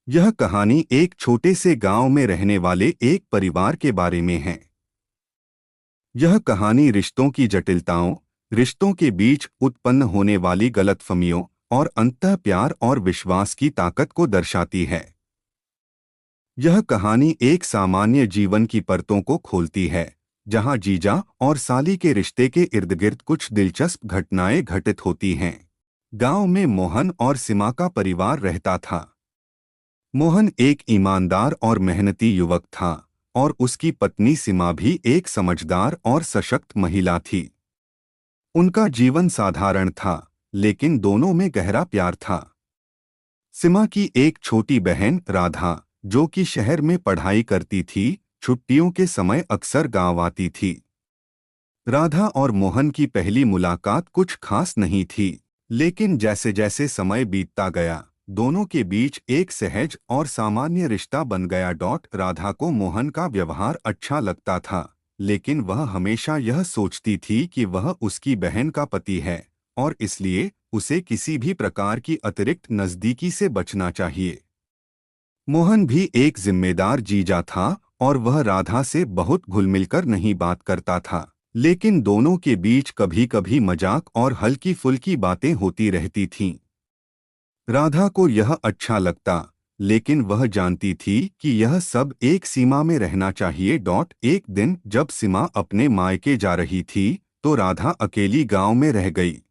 यह कहानी एक छोटे से गांव में रहने वाले एक परिवार के बारे में है। यह कहानी रिश्तों की जटिलताओं, रिश्तों के बीच उत्पन्न होने वाली गलतफहमियों और अंतः प्यार और विश्वास की ताकत को दर्शाती है। यह कहानी एक सामान्य जीवन की परतों को खोलती है, जहां जीजा और साली के रिश्ते के इर्द-गिर्द कुछ दिलचस्प घटनाएं घटित होती हैं। गांव में मोहन और सीमा का परिवार रहता था। मोहन एक ईमानदार और मेहनती युवक था और उसकी पत्नी सीमा भी एक समझदार और सशक्त महिला थी। उनका जीवन साधारण था, लेकिन दोनों में गहरा प्यार था। सीमा की एक छोटी बहन राधा, जो कि शहर में पढ़ाई करती थी, छुट्टियों के समय अक्सर गांव आती थी। राधा और मोहन की पहली मुलाकात कुछ खास नहीं थी, लेकिन जैसे जैसे समय बीतता गया, दोनों के बीच एक सहज और सामान्य रिश्ता बन गया। राधा को मोहन का व्यवहार अच्छा लगता था, लेकिन वह हमेशा यह सोचती थी कि वह उसकी बहन का पति है और इसलिए उसे किसी भी प्रकार की अतिरिक्त नज़दीकी से बचना चाहिए। मोहन भी एक जिम्मेदार जीजा था और वह राधा से बहुत घुल-मिलकर नहीं बात करता था, लेकिन दोनों के बीच कभी-कभी मजाक और हल्की-फुल्की बातें होती रहती थीं। राधा को यह अच्छा लगता, लेकिन वह जानती थी कि यह सब एक सीमा में रहना चाहिए। एक दिन जब सीमा अपने मायके जा रही थी, तो राधा अकेली गांव में रह गई।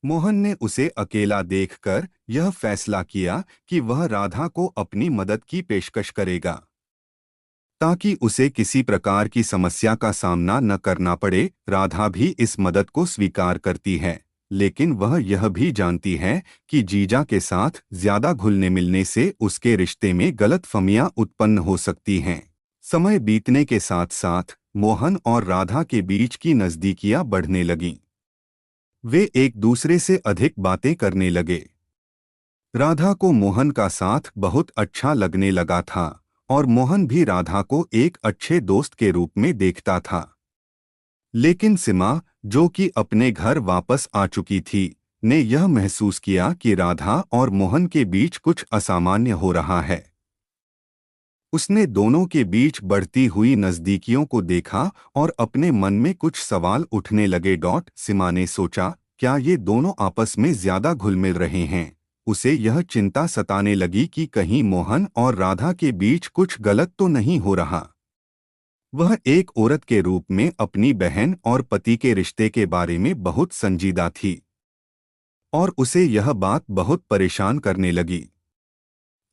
मोहन ने उसे अकेला देखकर यह फैसला किया कि वह राधा को अपनी मदद की पेशकश करेगा, ताकि उसे किसी प्रकार की समस्या का सामना न करना पड़े। राधा भी इस मदद को स्वीकार करती है, लेकिन वह यह भी जानती है कि जीजा के साथ ज्यादा घुलने मिलने से उसके रिश्ते में गलतफहमियां उत्पन्न हो सकती हैं। समय बीतने के साथ साथ मोहन और राधा के बीच की नज़दीकियां बढ़ने लगीं। वे एक दूसरे से अधिक बातें करने लगे। राधा को मोहन का साथ बहुत अच्छा लगने लगा था और मोहन भी राधा को एक अच्छे दोस्त के रूप में देखता था। लेकिन सीमा, जो कि अपने घर वापस आ चुकी थी, ने यह महसूस किया कि राधा और मोहन के बीच कुछ असामान्य हो रहा है। उसने दोनों के बीच बढ़ती हुई नज़दीकियों को देखा और अपने मन में कुछ सवाल उठने लगे। सीमा ने सोचा, क्या ये दोनों आपस में ज्यादा घुल-मिल रहे हैं? उसे यह चिंता सताने लगी कि कहीं मोहन और राधा के बीच कुछ गलत तो नहीं हो रहा। वह एक औरत के रूप में अपनी बहन और पति के रिश्ते के बारे में बहुत संजीदा थी और उसे यह बात बहुत परेशान करने लगी।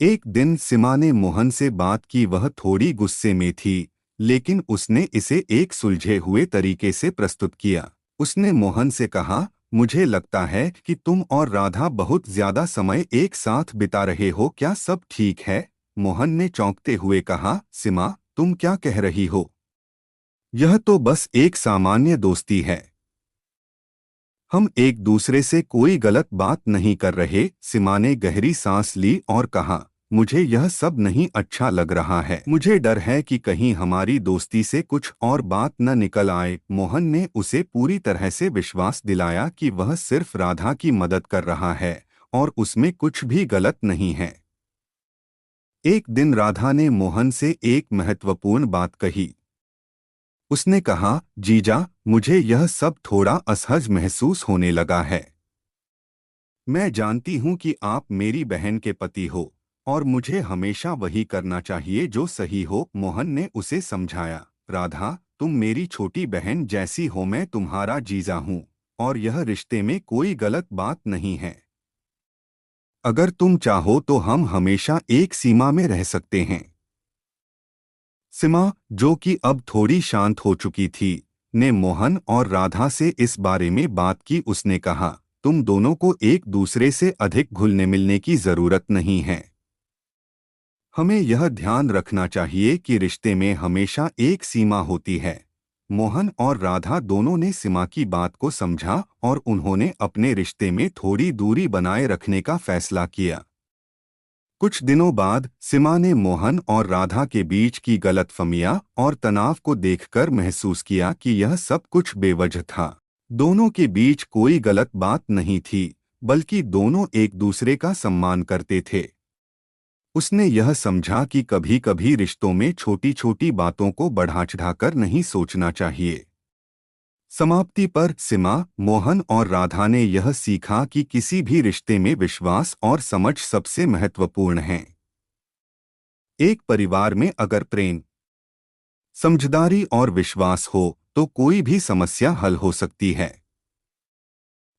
एक दिन सीमा ने मोहन से बात की। वह थोड़ी गुस्से में थी, लेकिन उसने इसे एक सुलझे हुए तरीके से प्रस्तुत किया। उसने मोहन से कहा, मुझे लगता है कि तुम और राधा बहुत ज्यादा समय एक साथ बिता रहे हो, क्या सब ठीक है? मोहन ने चौंकते हुए कहा, सीमा, तुम क्या कह रही हो? यह तो बस एक सामान्य दोस्ती है। हम एक दूसरे से कोई गलत बात नहीं कर रहे। सीमा ने गहरी सांस ली और कहा, मुझे यह सब नहीं अच्छा लग रहा है। मुझे डर है कि कहीं हमारी दोस्ती से कुछ और बात न निकल आए। मोहन ने उसे पूरी तरह से विश्वास दिलाया कि वह सिर्फ राधा की मदद कर रहा है और उसमें कुछ भी गलत नहीं है। एक दिन राधा ने मोहन से एक महत्वपूर्ण बात कही। उसने कहा, जीजा, मुझे यह सब थोड़ा असहज महसूस होने लगा है। मैं जानती हूँ कि आप मेरी बहन के पति हो और मुझे हमेशा वही करना चाहिए जो सही हो। मोहन ने उसे समझाया, राधा, तुम मेरी छोटी बहन जैसी हो, मैं तुम्हारा जीजा हूँ और यह रिश्ते में कोई गलत बात नहीं है। अगर तुम चाहो तो हम हमेशा एक सीमा में रह सकते हैं। सीमा, जो कि अब थोड़ी शांत हो चुकी थी, ने मोहन और राधा से इस बारे में बात की। उसने कहा, तुम दोनों को एक दूसरे से अधिक घुलने मिलने की जरूरत नहीं है। हमें यह ध्यान रखना चाहिए कि रिश्ते में हमेशा एक सीमा होती है। मोहन और राधा दोनों ने सीमा की बात को समझा और उन्होंने अपने रिश्ते में थोड़ी दूरी बनाए रखने का फैसला किया। कुछ दिनों बाद सीमा ने मोहन और राधा के बीच की गलतफहमियां और तनाव को देखकर महसूस किया कि यह सब कुछ बेवजह था। दोनों के बीच कोई गलत बात नहीं थी, बल्कि दोनों एक दूसरे का सम्मान करते थे। उसने यह समझा कि कभी-कभी रिश्तों में छोटी-छोटी बातों को बढ़ा-चढ़ाकर नहीं सोचना चाहिए। समाप्ति पर सीमा, मोहन और राधा ने यह सीखा कि किसी भी रिश्ते में विश्वास और समझ सबसे महत्वपूर्ण हैं। एक परिवार में अगर प्रेम, समझदारी और विश्वास हो, तो कोई भी समस्या हल हो सकती है।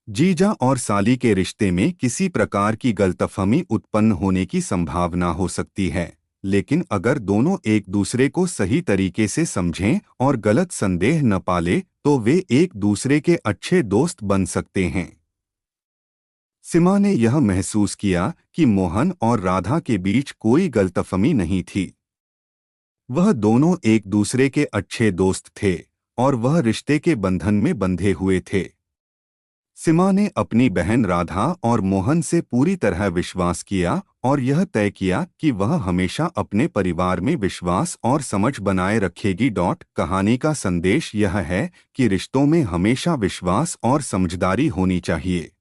जीजा और साली के रिश्ते में किसी प्रकार की गलतफहमी उत्पन्न होने की संभावना हो सकती है, लेकिन अगर दोनों एक दूसरे को सही तरीके से समझें और गलत संदेह न पाले, तो वे एक दूसरे के अच्छे दोस्त बन सकते हैं। सीमा ने यह महसूस किया कि मोहन और राधा के बीच कोई गलतफहमी नहीं थी। वह दोनों एक दूसरे के अच्छे दोस्त थे और वह रिश्ते के बंधन में बंधे हुए थे। सीमा ने अपनी बहन राधा और मोहन से पूरी तरह विश्वास किया और यह तय किया कि वह हमेशा अपने परिवार में विश्वास और समझ बनाए रखेगी। कहानी का संदेश यह है कि रिश्तों में हमेशा विश्वास और समझदारी होनी चाहिए।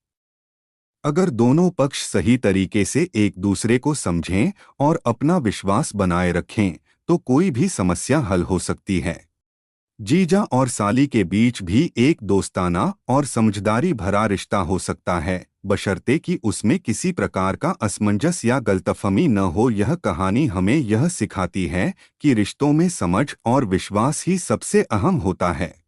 अगर दोनों पक्ष सही तरीके से एक दूसरे को समझें और अपना विश्वास बनाए रखें, तो कोई भी समस्या हल हो सकती है। जीजा और साली के बीच भी एक दोस्ताना और समझदारी भरा रिश्ता हो सकता है, बशर्ते कि उसमें किसी प्रकार का असमंजस या गलतफहमी न हो। यह कहानी हमें यह सिखाती है कि रिश्तों में समझ और विश्वास ही सबसे अहम होता है।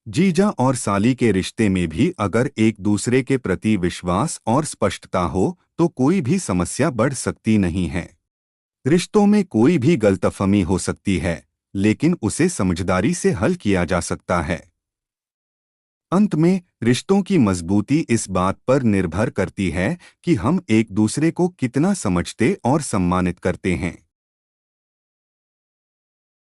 जीजा और साली के रिश्ते में भी अगर एक दूसरे के प्रति विश्वास और स्पष्टता हो, तो कोई भी समस्या बढ़ सकती नहीं है। रिश्तों में कोई भी गलतफहमी हो सकती है, लेकिन उसे समझदारी से हल किया जा सकता है। अंत में, रिश्तों की मजबूती इस बात पर निर्भर करती है कि हम एक दूसरे को कितना समझते और सम्मानित करते हैं।